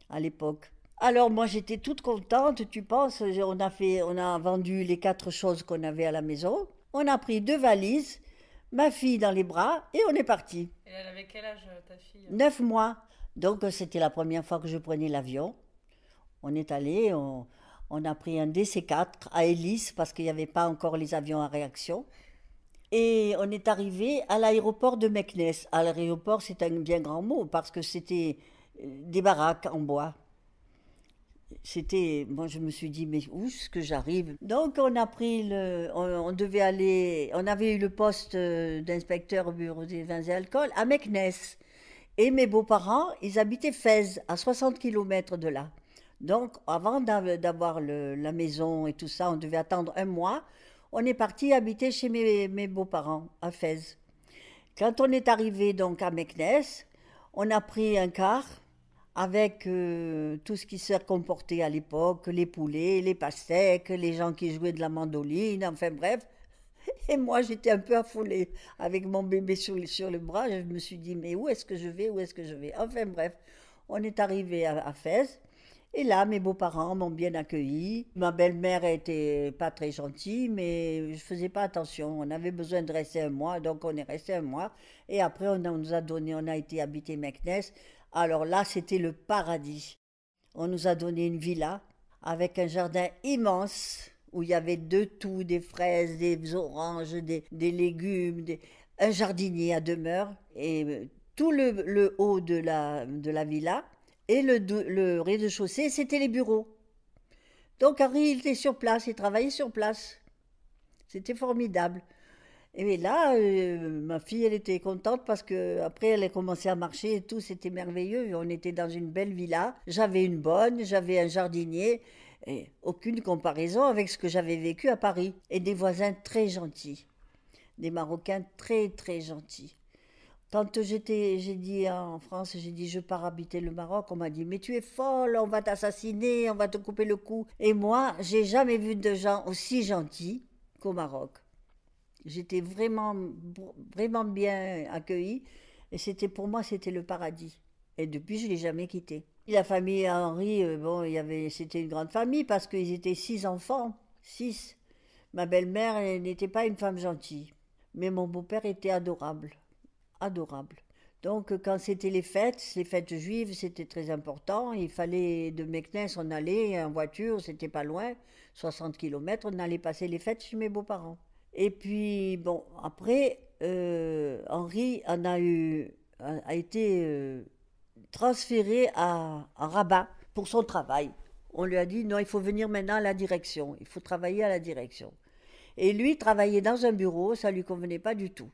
à l'époque. Alors moi j'étais toute contente, tu penses, on a vendu les 4 choses qu'on avait à la maison, on a pris 2 valises, ma fille dans les bras, et on est parti. Et elle avait quel âge, ta fille? 9 mois. Donc c'était la première fois que je prenais l'avion. On est allé, on a pris un DC-4 à hélice parce qu'il n'y avait pas encore les avions à réaction. Et on est arrivé à l'aéroport de Meknès. À l'aéroport, c'est un bien grand mot parce que c'était des baraques en bois. Moi je me suis dit, mais où est-ce que j'arrive? Donc on a pris on devait aller, on avait eu le poste d'inspecteur au bureau des vins et alcools à Meknès. Et mes beaux-parents, ils habitaient Fès, à 60 km de là. Donc, avant d'avoir la maison et tout ça, on devait attendre 1 mois. On est parti habiter chez mes beaux-parents à Fès. Quand on est arrivé donc à Meknès, on a pris un car avec tout ce qui se comportait à l'époque, les poulets, les pastèques, les gens qui jouaient de la mandoline, enfin bref. Et moi, j'étais un peu affolée avec mon bébé sur le bras. Je me suis dit, mais où est-ce que je vais? Où est-ce que je vais? Enfin bref, on est arrivé à Fès. Et là, mes beaux-parents m'ont bien accueilli. Ma belle-mère était pas très gentille, mais je faisais pas attention. On avait besoin de rester 1 mois, donc on est resté 1 mois. Et après, on a été habiter Meknès. Alors là, c'était le paradis. On nous a donné une villa avec un jardin immense où il y avait de tout, des fraises, des oranges, des légumes, un jardinier à demeure. Et tout le haut de la villa et le rez-de-chaussée, c'était les bureaux. Donc Henri, il était sur place, il travaillait sur place. C'était formidable. Et là, ma fille, elle était contente parce que après, elle a commencé à marcher et tout, c'était merveilleux. On était dans une belle villa. J'avais une bonne, j'avais un jardinier. Et aucune comparaison avec ce que j'avais vécu à Paris. Et des voisins très gentils. Des Marocains très, très gentils. Quand j'ai dit en France, j'ai dit je pars habiter le Maroc, on m'a dit mais tu es folle, on va t'assassiner, on va te couper le cou. Et moi, j'ai jamais vu de gens aussi gentils qu'au Maroc. J'étais vraiment, vraiment bien accueillie et pour moi, c'était le paradis. Et depuis, je ne l'ai jamais quitté. Et la famille Henri, c'était une grande famille parce qu'ils étaient 6 enfants, 6. Ma belle-mère, elle n'était pas une femme gentille, mais mon beau-père était adorable. Adorable. Donc quand c'était les fêtes juives, c'était très important. Il fallait de Meknès, on allait en voiture, c'était pas loin, 60 km, on allait passer les fêtes chez mes beaux-parents. Et puis bon, après, Henri a été transféré à Rabat pour son travail. On lui a dit non, il faut venir maintenant à la direction, il faut travailler à la direction. Et lui, travailler dans un bureau, ça lui convenait pas du tout.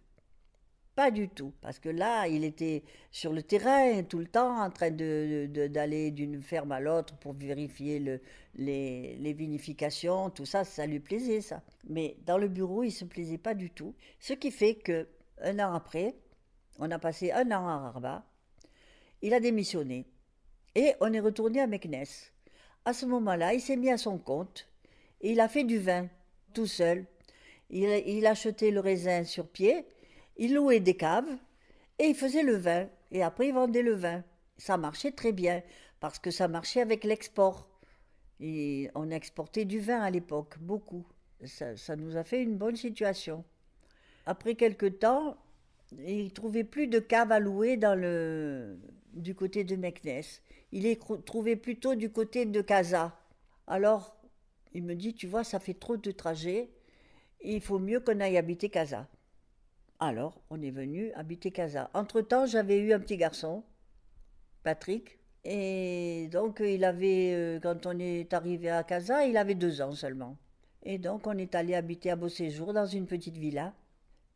Pas du tout, parce que là, il était sur le terrain tout le temps, en train d'aller d'une ferme à l'autre pour vérifier les vinifications, tout ça, ça lui plaisait, ça. Mais dans le bureau, il ne se plaisait pas du tout. Ce qui fait que 1 an après, on a passé 1 an à Rabat, il a démissionné et on est retourné à Meknès. À ce moment-là, il s'est mis à son compte et il a fait du vin tout seul. Il achetait le raisin sur pied. Il louait des caves et il faisait le vin. Et après, il vendait le vin. Ça marchait très bien parce que ça marchait avec l'export. Et on exportait du vin à l'époque, beaucoup. Ça nous a fait une bonne situation. Après quelque temps, il ne trouvait plus de caves à louer du côté de Meknès. Il les trouvait plutôt du côté de Casa. Alors, il me dit, tu vois, ça fait trop de trajets. Il faut mieux qu'on aille habiter Casa. Alors, on est venu habiter Casa. Entre-temps, j'avais eu un petit garçon, Patrick, Et donc, il avait, quand on est arrivé à Casa, il avait 2 ans seulement. Et donc, on est allé habiter à Beau Séjour dans une petite villa.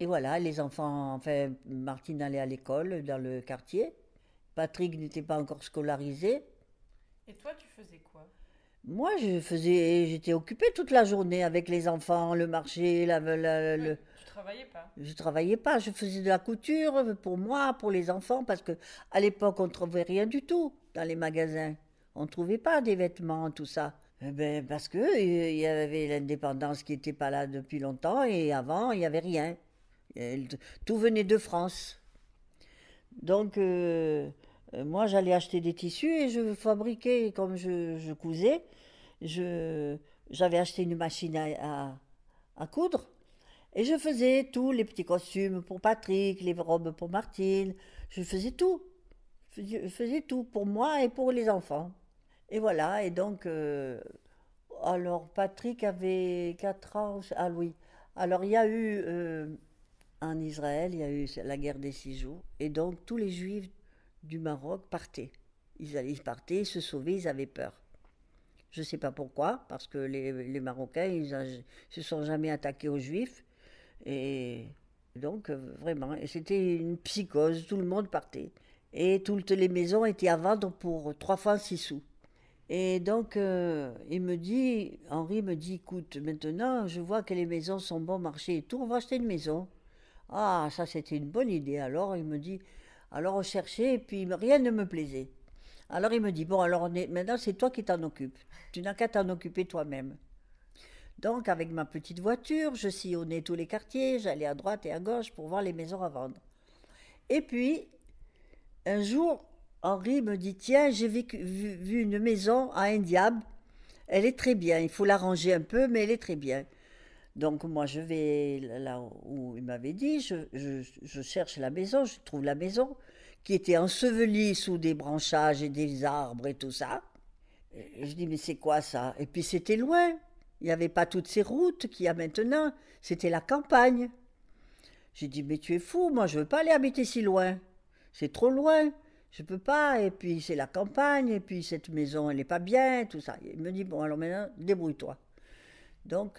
Et voilà, les enfants, enfin, Martine allait à l'école dans le quartier. Patrick n'était pas encore scolarisé. Et toi, tu faisais quoi? Moi, j'étais occupée toute la journée avec les enfants, le marché, Ouais, tu travaillais pas. je travaillais pas, je faisais de la couture pour moi, pour les enfants, parce que à l'époque, on ne trouvait rien du tout dans les magasins. On ne trouvait pas des vêtements, tout ça. Eh ben, parce que il y avait l'indépendance qui n'était pas là depuis longtemps et avant, il n'y avait rien. Et tout venait de France. Donc, moi, j'allais acheter des tissus et je fabriquais, comme je cousais, je, j'avais acheté une machine à coudre et je faisais tous les petits costumes pour Patrick, les robes pour Martine. Je faisais tout. Je faisais tout pour moi et pour les enfants. Et voilà, et donc, alors Patrick avait 4 ans. Ah oui. Alors il y a eu, en Israël, il y a eu la guerre des 6 jours. Et donc tous les juifs du Maroc partaient. Ils partaient, ils se sauvaient, ils avaient peur. Je ne sais pas pourquoi, parce que les Marocains, se sont jamais attaqués aux Juifs. Et donc, vraiment, et c'était une psychose, tout le monde partait. Et toutes les maisons étaient à vendre pour 3 francs 6 sous. Et donc, Henri me dit, écoute, maintenant, je vois que les maisons sont bon marché et tout, on va acheter une maison. Ah, ça, c'était une bonne idée. Alors, il me dit, alors on cherchait et puis rien ne me plaisait. Alors, il me dit, bon, alors maintenant, c'est toi qui t'en occupes. Tu n'as qu'à t'en occuper toi-même. Donc, avec ma petite voiture, je sillonnais tous les quartiers, j'allais à droite et à gauche pour voir les maisons à vendre. Et puis, un jour, Henri me dit, tiens, j'ai vu une maison à un diable. Elle est très bien, il faut l'arranger un peu, mais elle est très bien. Donc moi, je vais là où il m'avait dit, je cherche la maison, je trouve la maison, qui était ensevelie sous des branchages et des arbres et tout ça. Et je dis, mais c'est quoi ça? Et puis c'était loin. Il n'y avait pas toutes ces routes qu'il y a maintenant. C'était la campagne. J'ai dit, mais tu es fou, moi je veux pas aller habiter si loin. C'est trop loin. Je peux pas. Et puis c'est la campagne. Et puis cette maison, elle n'est pas bien, tout ça. Il me dit, bon, alors maintenant, débrouille-toi. Donc,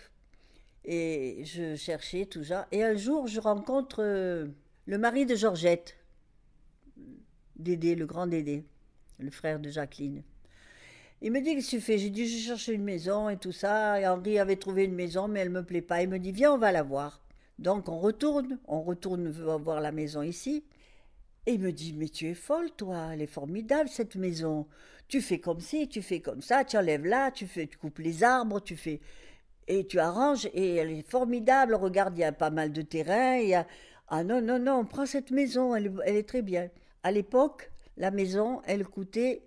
et je cherchais tout ça. Et un jour, je rencontre le mari de Georgette, Dédé, le grand Dédé, le frère de Jacqueline. Il me dit, qu'est-ce que tu fais? J'ai dit, je cherche une maison et tout ça. Et Henri avait trouvé une maison, mais elle ne me plaît pas. Il me dit, viens, on va la voir. Donc on retourne voir la maison ici. Et il me dit, mais tu es folle, toi, elle est formidable cette maison. Tu fais comme ci, tu fais comme ça, tu enlèves là, tu coupes les arbres, tu fais et tu arranges et elle est formidable. Regarde, il y a pas mal de terrain. Ah non, non, non, prends cette maison, elle est très bien. À l'époque, la maison, elle coûtait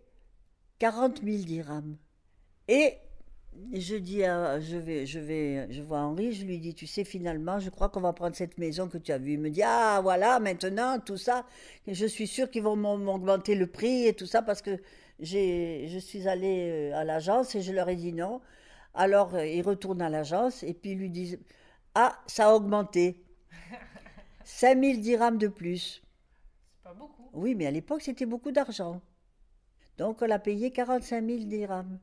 40 000 dirhams. Et je dis, je vois Henri, je lui dis, tu sais, finalement, je crois qu'on va prendre cette maison que tu as vue. Il me dit, ah, voilà, maintenant, tout ça, je suis sûre qu'ils vont m'augmenter le prix et tout ça parce que je suis allée à l'agence et je leur ai dit non. Alors, ils retournent à l'agence et puis ils lui disent, ah, ça a augmenté. 5 000 dirhams de plus. C'est pas beaucoup. Oui, mais à l'époque, c'était beaucoup d'argent. Donc, on a payé 45 000 dirhams,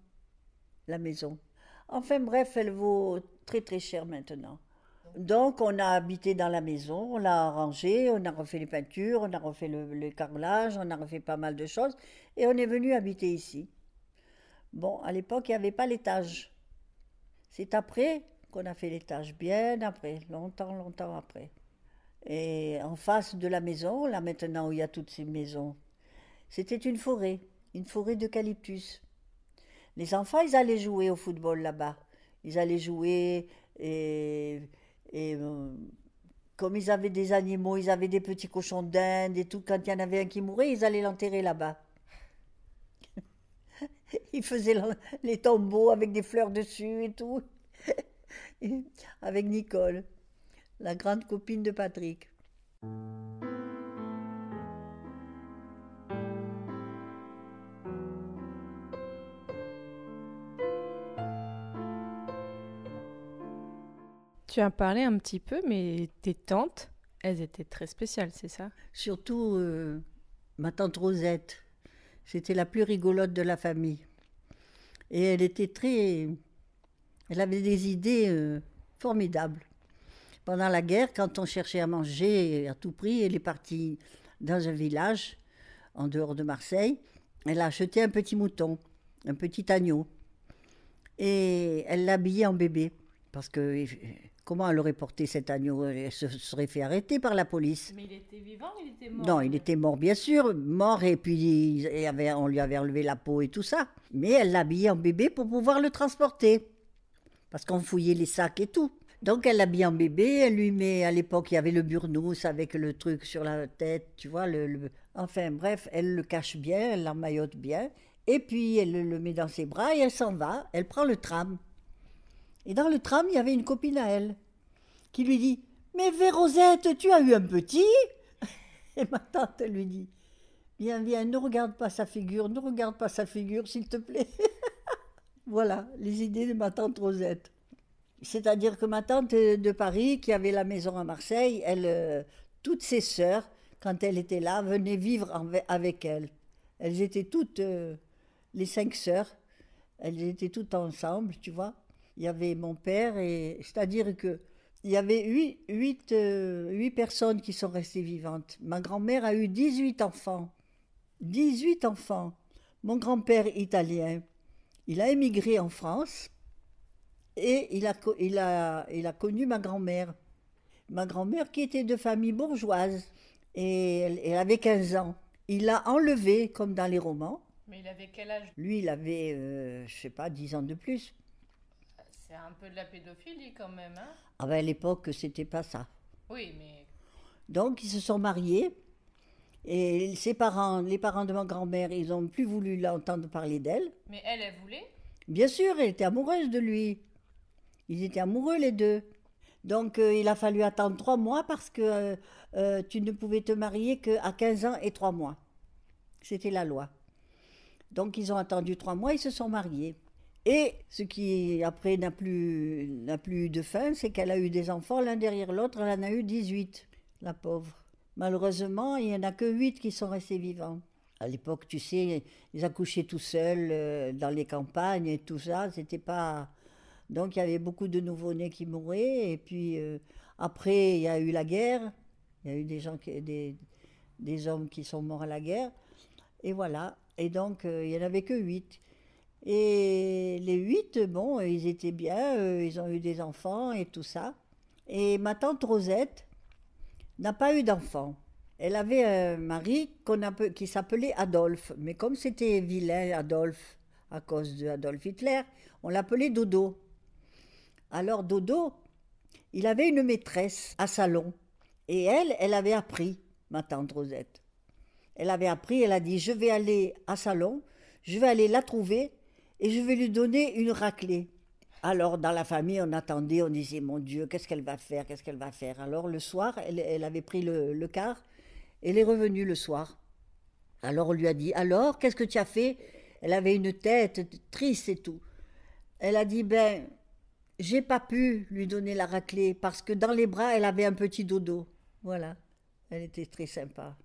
la maison. Enfin bref, elle vaut très très cher maintenant. Donc on a habité dans la maison, on l'a arrangée, on a refait les peintures, on a refait le carrelage, on a refait pas mal de choses et on est venu habiter ici. Bon, à l'époque, il n'y avait pas l'étage. C'est après qu'on a fait l'étage, bien après, longtemps, longtemps après. Et en face de la maison, là maintenant où il y a toutes ces maisons, c'était une forêt d'eucalyptus. Les enfants, ils allaient jouer au football là-bas. Ils allaient jouer et comme ils avaient des animaux, ils avaient des petits cochons d'Inde et tout. Quand il y en avait un qui mourait, ils allaient l'enterrer là-bas. Ils faisaient les tombeaux avec des fleurs dessus et tout. Avec Nicole, la grande copine de Patrick. Tu as parlé un petit peu, mais tes tantes, elles étaient très spéciales, c'est ça? Surtout ma tante Rosette. C'était la plus rigolote de la famille. Et elle était très... Elle avait des idées formidables. Pendant la guerre, quand on cherchait à manger à tout prix, elle est partie dans un village en dehors de Marseille. Elle a acheté un petit mouton, un petit agneau. Et elle l'a habillé en bébé. Parce que comment elle aurait porté cet agneau? Elle se serait fait arrêter par la police. Mais il était vivant ou il était mort? Non, il était mort, bien sûr, mort, et puis on lui avait enlevé la peau et tout ça. Mais elle l'a habillé en bébé pour pouvoir le transporter. Parce qu'on fouillait les sacs et tout. Donc elle l'habille en bébé, elle lui met, à l'époque il y avait le burnous avec le truc sur la tête, tu vois, enfin bref, elle le cache bien, elle l'emmaillote bien, et puis elle le met dans ses bras et elle s'en va, elle prend le tram. Et dans le tram, il y avait une copine à elle qui lui dit « Mais Vérosette, tu as eu un petit ?» Et ma tante lui dit « Viens, viens, ne regarde pas sa figure, s'il te plaît. » Voilà, les idées de ma tante Rosette. C'est-à-dire que ma tante de Paris, qui avait la maison à Marseille, toutes ses sœurs, quand elle était là, venaient vivre avec elle. Elles étaient toutes, les 5 sœurs, elles étaient toutes ensemble, tu vois. Il y avait mon père, c'est-à-dire que il y avait 8 personnes qui sont restées vivantes. Ma grand-mère a eu 18 enfants. 18 enfants. Mon grand-père italien, il a émigré en France. Et il a connu ma grand-mère. Ma grand-mère qui était de famille bourgeoise. Et elle avait 15 ans. Il l'a enlevée, comme dans les romans. Mais il avait quel âge? Lui, il avait, je sais pas, 10 ans de plus. C'est un peu de la pédophilie quand même, hein? Ah ben, à l'époque, c'était pas ça. Oui, mais... Donc, ils se sont mariés. Et les parents de ma grand-mère, ils n'ont plus voulu l'entendre parler d'elle. Mais elle voulait? Bien sûr, elle était amoureuse de lui. Ils étaient amoureux les deux. Donc il a fallu attendre 3 mois parce que tu ne pouvais te marier qu'à 15 ans et 3 mois. C'était la loi. Donc ils ont attendu 3 mois, ils se sont mariés. Et ce qui après n'a plus eu de fin, c'est qu'elle a eu des enfants l'un derrière l'autre, elle en a eu 18, la pauvre. Malheureusement, il n'y en a que 8 qui sont restés vivants. À l'époque, tu sais, ils accouchaient tout seuls dans les campagnes et tout ça, c'était pas... Donc il y avait beaucoup de nouveau-nés qui mouraient. Et puis après, il y a eu la guerre. Il y a eu des hommes qui sont morts à la guerre. Et voilà. Et donc il n'y en avait que 8. Et les 8, bon, ils étaient bien. Ils ont eu des enfants et tout ça. Et ma tante Rosette n'a pas eu d'enfants. Elle avait un mari qui s'appelait Adolphe. Mais comme c'était vilain, Adolphe, à cause d'Adolf Hitler, on l'appelait Dodo. Alors Dodo, il avait une maîtresse à Salon. Et elle avait appris, ma tante Rosette. Elle avait appris, elle a dit, je vais aller à Salon, je vais aller la trouver et je vais lui donner une raclée. Alors dans la famille, on attendait, on disait, mon Dieu, qu'est-ce qu'elle va faire? Alors le soir, elle avait pris le car, elle est revenue le soir. Alors on lui a dit, alors, qu'est-ce que tu as fait? Elle avait une tête triste et tout. Elle a dit, ben... J'ai pas pu lui donner la raclée parce que dans les bras, elle avait un petit dodo. Voilà. Elle était très sympa.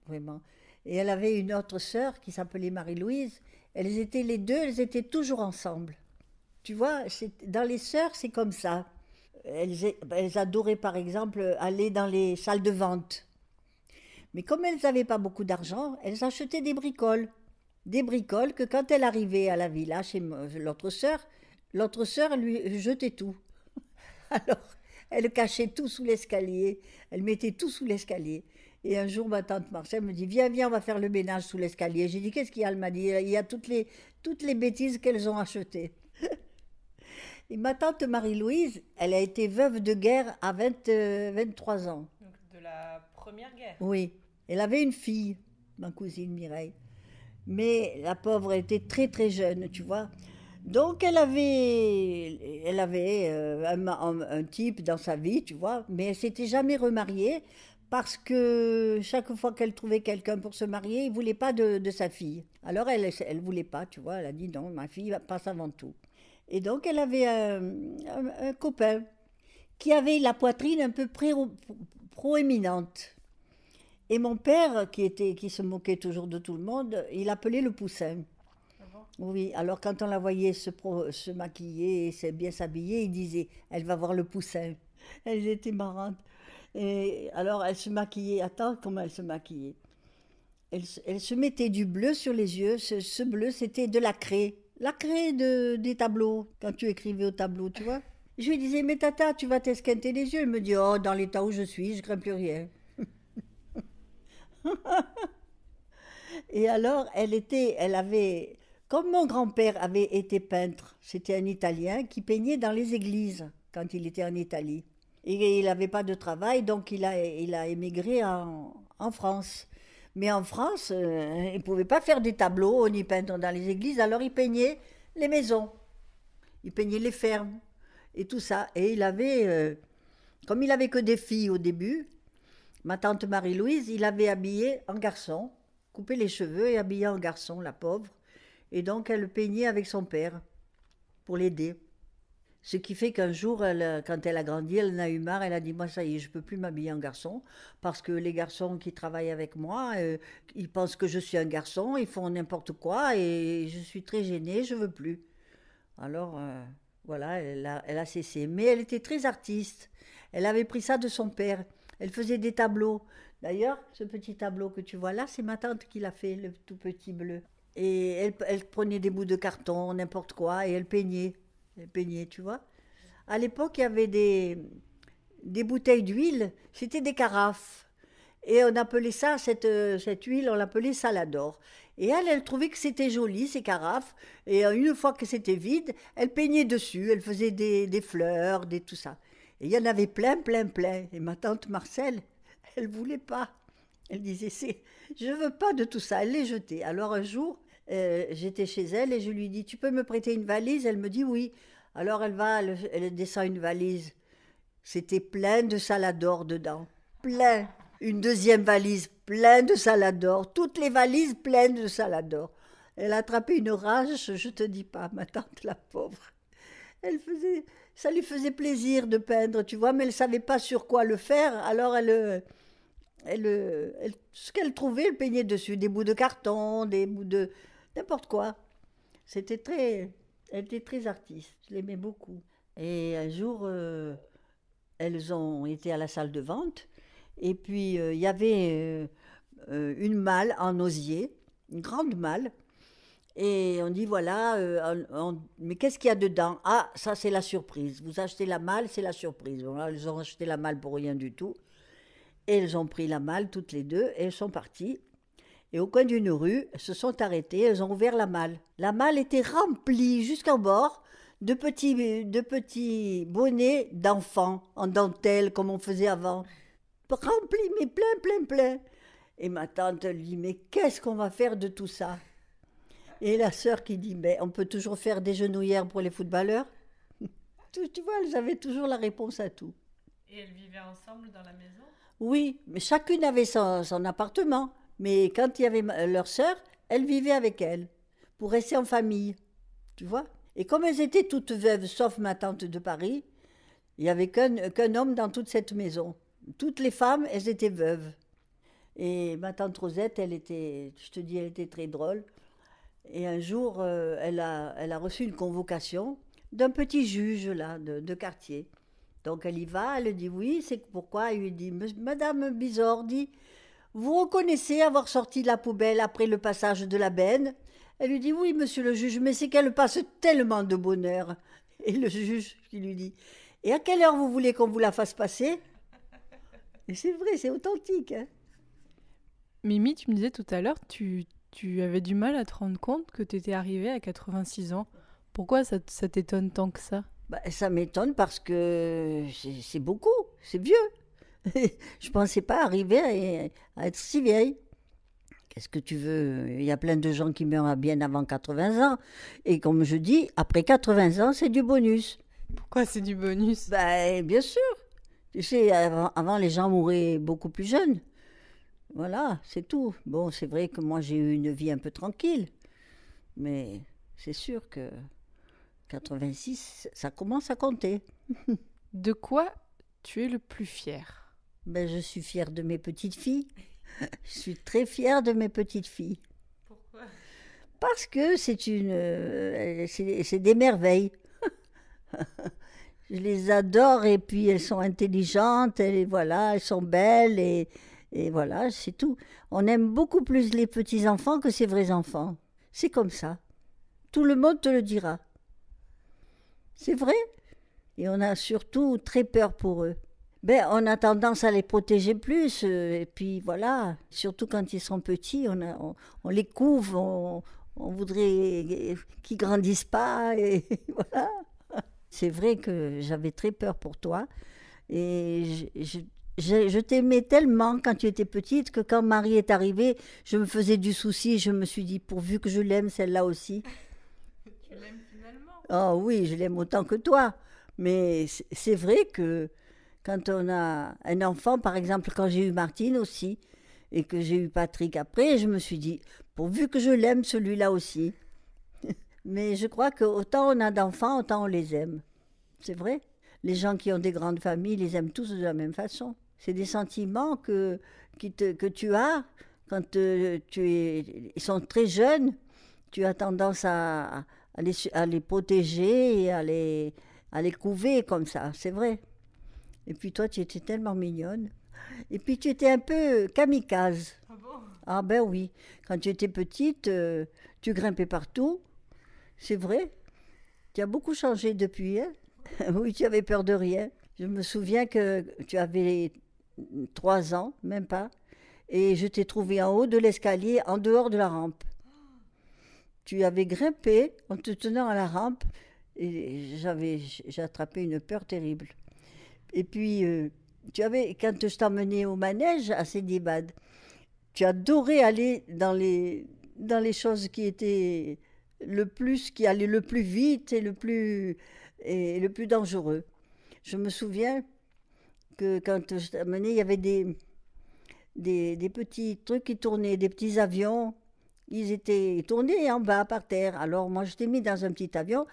Vraiment. Et elle avait une autre sœur qui s'appelait Marie-Louise. Elles étaient toujours ensemble. Tu vois, dans les sœurs, c'est comme ça. Elles adoraient, par exemple, aller dans les salles de vente. Mais comme elles n'avaient pas beaucoup d'argent, elles achetaient des bricoles. Des bricoles que quand elle arrivait à la villa chez l'autre sœur lui jetait tout. Alors, elle cachait tout sous l'escalier. Elle mettait tout sous l'escalier. Et un jour, ma tante Marcel me dit, viens, on va faire le ménage sous l'escalier. J'ai dit, qu'est-ce qu'il y a? Elle m'a dit, il y a toutes les bêtises qu'elles ont achetées. Et ma tante Marie-Louise, elle a été veuve de guerre à 23 ans. Donc de la Première Guerre? Oui. Elle avait une fille, ma cousine Mireille. Mais la pauvre, elle était très très jeune, tu vois. Donc elle avait un type dans sa vie, tu vois, mais elle s'était jamais remariée parce que chaque fois qu'elle trouvait quelqu'un pour se marier, il ne voulait pas de sa fille. Alors elle voulait pas, tu vois, elle a dit non, ma fille passe avant tout. Et donc elle avait un copain qui avait la poitrine un peu proéminente. Et mon père, qui se moquait toujours de tout le monde, il appelait le poussin. Ah bon? Oui, alors quand on la voyait se maquiller et bien s'habiller, il disait, elle va voir le poussin. Elle était marrante. Et alors elle se maquillait, attends comment elle se maquillait. Elle se mettait du bleu sur les yeux, ce bleu c'était de la craie des tableaux, quand tu écrivais au tableau, tu vois. Je lui disais, mais tata, tu vas t'esquinter les yeux. Elle me dit, oh, dans l'état où je suis, je crains plus rien. Et alors, elle avait, comme mon grand-père avait été peintre, c'était un Italien qui peignait dans les églises quand il était en Italie. Et il n'avait pas de travail, donc il a émigré en France. Mais en France, il ne pouvait pas faire des tableaux ni peindre dans les églises, alors il peignait les maisons, il peignait les fermes et tout ça. Et comme il avait que des filles au début, ma tante Marie-Louise, il avait habillé en garçon, coupé les cheveux et habillé en garçon, la pauvre. Et donc elle peignait avec son père pour l'aider. Ce qui fait qu'un jour, quand elle a grandi, elle en a eu marre, elle a dit, moi ça y est, je ne peux plus m'habiller en garçon, parce que les garçons qui travaillent avec moi, ils pensent que je suis un garçon, ils font n'importe quoi, et je suis très gênée, je ne veux plus. Alors, voilà, elle a cessé. Mais elle était très artiste, elle avait pris ça de son père, elle faisait des tableaux. D'ailleurs, ce petit tableau que tu vois là, c'est ma tante qui l'a fait, le tout petit bleu. Et elle prenait des bouts de carton, n'importe quoi, et elle peignait. Elle peignait, tu vois. À l'époque, il y avait des bouteilles d'huile, c'était des carafes. Et on appelait ça, cette huile, on l'appelait salador. Et elle trouvait que c'était joli, ces carafes. Et une fois que c'était vide, elle peignait dessus, elle faisait des fleurs, tout ça. Et il y en avait plein, plein, plein. Et ma tante Marcelle, elle voulait pas. Elle disait, je veux pas de tout ça. Elle les jetait. Alors un jour, j'étais chez elle et je lui dis, tu peux me prêter une valise? Elle me dit oui. Alors elle descend une valise. C'était plein de salador dedans. Plein. Une deuxième valise, plein de salador. Toutes les valises pleines de salador. Elle a attrapé une rage, je te dis pas, ma tante la pauvre. Ça lui faisait plaisir de peindre, tu vois, mais elle savait pas sur quoi le faire. Alors ce qu'elle trouvait, elle peignait dessus. Des bouts de carton, des bouts de n'importe quoi. Elle était très artiste, je l'aimais beaucoup. Et un jour, elles ont été à la salle de vente, et puis il y avait une malle en osier, une grande malle, et on dit voilà, mais qu'est-ce qu'il y a dedans? Ah, ça c'est la surprise. Vous achetez la malle, c'est la surprise. Bon, là, elles ont acheté la malle pour rien du tout, et elles ont pris la malle toutes les deux, et elles sont parties. Et au coin d'une rue, elles se sont arrêtées, elles ont ouvert la malle. La malle était remplie jusqu'au bord de petits bonnets d'enfants en dentelle, comme on faisait avant. Remplis, mais plein, plein, plein. Et ma tante lui dit, mais qu'est-ce qu'on va faire de tout ça? Et la sœur qui dit, on peut toujours faire des genouillères pour les footballeurs. Tu vois, elles avaient toujours la réponse à tout. Et elles vivaient ensemble dans la maison? Oui, mais chacune avait son appartement. Mais quand il y avait leur sœur, elle vivait avec elle, pour rester en famille, tu vois. Et comme elles étaient toutes veuves, sauf ma tante de Paris, il n'y avait qu'un homme dans toute cette maison. Toutes les femmes, elles étaient veuves. Et ma tante Rosette, elle était très drôle. Et un jour, elle a reçu une convocation d'un petit juge, là, de quartier. Donc elle y va, elle dit oui, c'est pourquoi? Il lui dit, Madame Bizordi, vous reconnaissez avoir sorti de la poubelle après le passage de la benne? Elle lui dit, oui, monsieur le juge, mais c'est qu'elle passe tellement de bonheur. Et le juge qui lui dit, et à quelle heure vous voulez qu'on vous la fasse passer? Et c'est vrai, c'est authentique. Hein. Mimi, tu me disais tout à l'heure, tu avais du mal à te rendre compte que tu étais arrivée à 86 ans. Pourquoi ça t'étonne tant que ça? Ça m'étonne parce que c'est beaucoup, c'est vieux. Je ne pensais pas arriver à être si vieille. Qu'est-ce que tu veux? Il y a plein de gens qui meurent bien avant 80 ans. Et comme je dis, après 80 ans, c'est du bonus. Pourquoi c'est du bonus? Bien sûr. Tu sais, avant, les gens mouraient beaucoup plus jeunes. Voilà, c'est tout. Bon, c'est vrai que moi, j'ai eu une vie un peu tranquille. Mais c'est sûr que 86, ça commence à compter. De quoi tu es le plus fier? Je suis fière de mes petites filles. Je suis très fière de mes petites filles. Pourquoi? Parce que c'est des merveilles. Je les adore et puis elles sont intelligentes, et voilà, elles sont belles et voilà, c'est tout. On aime beaucoup plus les petits-enfants que ses vrais enfants. C'est comme ça. Tout le monde te le dira. C'est vrai. Et on a surtout très peur pour eux. Ben, on a tendance à les protéger plus, et puis voilà, surtout quand ils sont petits, on les couve, on voudrait qu'ils grandissent pas, et voilà. C'est vrai que j'avais très peur pour toi, et je t'aimais tellement quand tu étais petite que quand Marie est arrivée, je me faisais du souci, je me suis dit, pourvu que je l'aime celle-là aussi. Tu l'aimes finalement? Oh oui, je l'aime autant que toi, mais c'est vrai que quand on a un enfant, par exemple, quand j'ai eu Martine aussi, et que j'ai eu Patrick après, je me suis dit, pourvu que je l'aime celui-là aussi. Mais je crois que autant on a d'enfants, autant on les aime. C'est vrai. Les gens qui ont des grandes familles les aiment tous de la même façon. C'est des sentiments que tu as quand ils sont très jeunes. Tu as tendance à les protéger et à les couver comme ça, c'est vrai. Et puis toi, tu étais tellement mignonne. Et puis tu étais un peu kamikaze. Ah bon? Ah ben oui, quand tu étais petite, tu grimpais partout. C'est vrai. Tu as beaucoup changé depuis, hein? Oui, tu avais peur de rien. Je me souviens que tu avais 3 ans, même pas. Et je t'ai trouvé en haut de l'escalier, en dehors de la rampe. Tu avais grimpé en te tenant à la rampe. Et j'ai attrapé une peur terrible. Et puis, quand je t'emmenais au manège à Sédibad, tu adorais aller dans les choses qui allaient le plus vite et le plus dangereux. Je me souviens que quand je t'emmenais, il y avait des petits trucs qui tournaient, des petits avions. Ils tournés en bas, par terre. Alors moi, je t'ai mis dans un petit avion.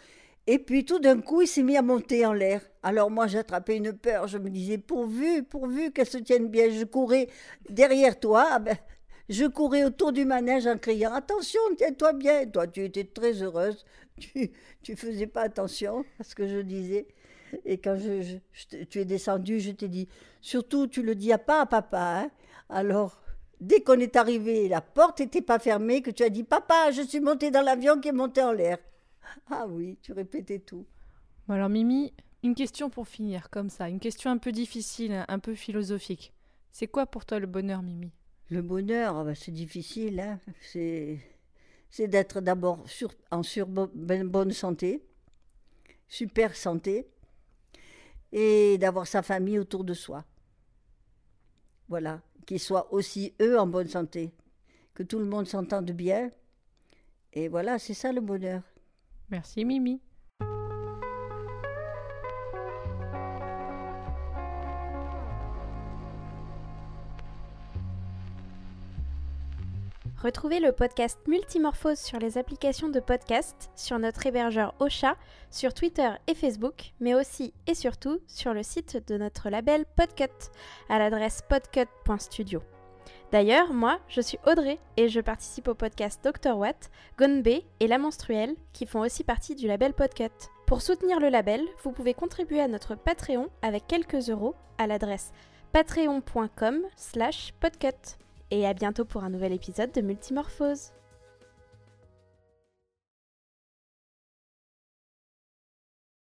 Et puis tout d'un coup, il s'est mis à monter en l'air. Alors moi, j'attrapais une peur. Je me disais, pourvu qu'elle se tienne bien. Je courais derrière toi. Je courais autour du manège en criant, attention, tiens-toi bien. Toi, tu étais très heureuse. Tu faisais pas attention à ce que je disais. Et quand tu es descendue, je t'ai dit, surtout, tu le dis pas à papa. Hein. Alors, dès qu'on est arrivé, la porte n'était pas fermée, que tu as dit, papa, je suis montée dans l'avion qui est monté en l'air. Ah oui, tu répétais tout. Bon alors Mimi, une question pour finir, comme ça, une question un peu difficile, un peu philosophique. C'est quoi pour toi le bonheur, Mimi? Le bonheur, c'est difficile, hein. C'est d'être d'abord en bonne santé, super santé, et d'avoir sa famille autour de soi. Voilà, qu'ils soient aussi eux en bonne santé, que tout le monde s'entende bien. Et voilà, c'est ça le bonheur. Merci Mimi. Retrouvez le podcast Multimorphose sur les applications de podcast, sur notre hébergeur Ocha, sur Twitter et Facebook, mais aussi et surtout sur le site de notre label Podcut, à l'adresse podcut.studio. D'ailleurs, moi, je suis Audrey et je participe au podcast Dr Watt, Gonbe et La Menstruelle, qui font aussi partie du label Podcut. Pour soutenir le label, vous pouvez contribuer à notre Patreon avec quelques euros à l'adresse patreon.com/podcut. Et à bientôt pour un nouvel épisode de Multimorphose.